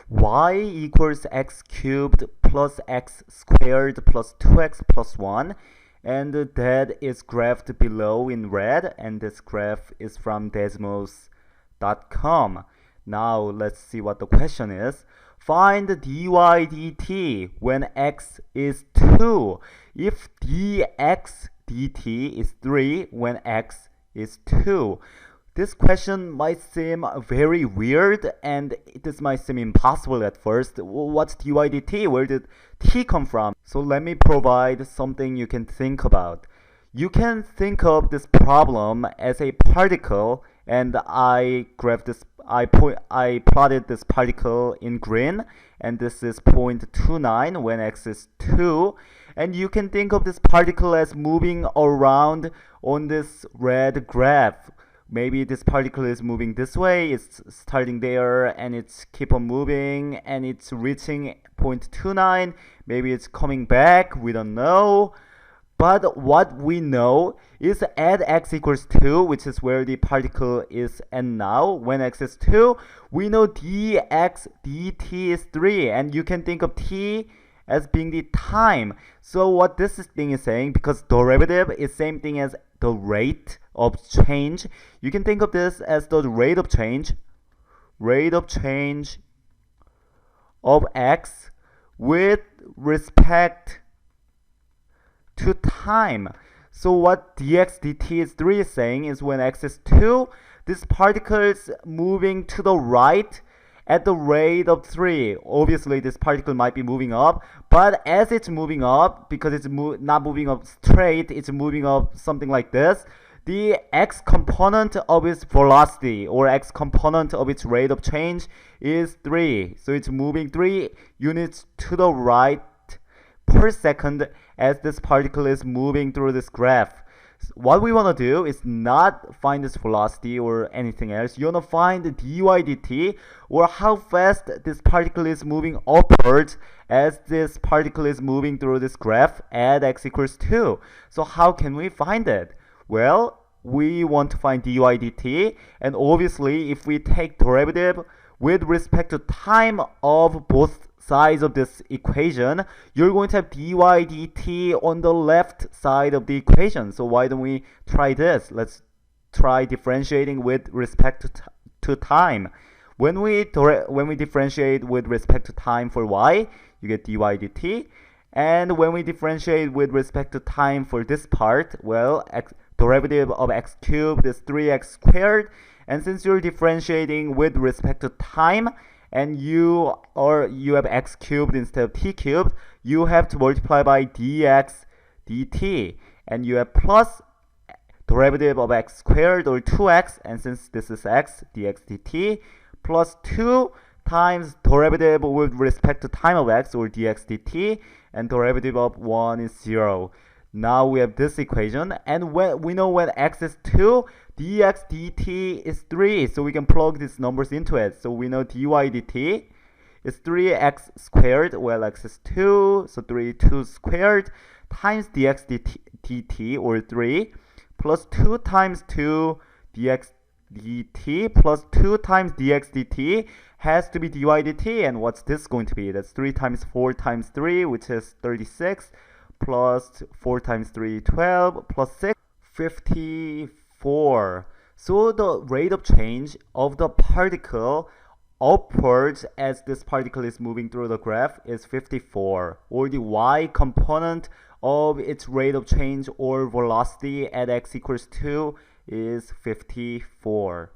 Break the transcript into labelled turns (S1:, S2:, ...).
S1: y equals x cubed plus x squared plus 2x plus 1, and that is graphed below in red, and this graph is from Desmos.com. Now let's see what the question is. Find dy dt when x is 2 if dx dt is 3 when x is 2. This question might seem very weird, and this might seem impossible at first. What's dy dt? Where did t come from? So let me provide something you can think about. You can think of this problem as a particle, and I plotted this particle in green, and this is 0.29 when x is 2. And you can think of this particle as moving around on this red graph. Maybe this particle is moving this way, it's starting there, and it's keep on moving, and it's reaching 0.29. Maybe it's coming back, we don't know. But what we know is at x equals 2, which is where the particle is at now, when x is 2, we know dx dt is 3, and you can think of t as being the time. So what this thing is saying, because derivative is same thing as the rate of change, you can think of this as the rate of change of x with respect to time. So what dx dt is 3 is saying is when x is 2, this particle is moving to the right at the rate of 3. Obviously this particle might be moving up, but as it's moving up, because it's not moving up straight, it's moving up something like this, the x component of its velocity, or x component of its rate of change, is 3. So it's moving 3 units to the right per second as this particle is moving through this graph. What we want to do is not find this velocity or anything else. You want to find the dy dt, or how fast this particle is moving upwards as this particle is moving through this graph at x equals 2. So how can we find it? Well, we want to find dy dt, and obviously if we take derivative with respect to time of both sides of this equation, you're going to have dy dt on the left side of the equation. So why don't we try this? Let's try differentiating with respect to time. When we differentiate with respect to time for y, you get dy dt. And when we differentiate with respect to time for this part, well, derivative of x cubed is 3x squared. And since you're differentiating with respect to time, and you have x cubed instead of t cubed, you have to multiply by dx dt, and you have plus derivative of x squared, or 2x, and since this is x, dx dt, plus 2 times derivative with respect to time of x, or dx dt, and derivative of 1 is 0. Now we have this equation, and we know when x is 2, dx dt is 3, so we can plug these numbers into it. So we know dy dt is 3x squared, well, x is 2, so 2 squared, times dx dt, or 3, plus 2 times 2 dx dt, plus 2 times dx dt has to be dy dt, and what's this going to be? That's 3 times 4 times 3, which is 36, plus 4 times 3, 12, plus 6, 54. So the rate of change of the particle upwards as this particle is moving through the graph is 54, or the y component of its rate of change or velocity at x equals 2 is 54.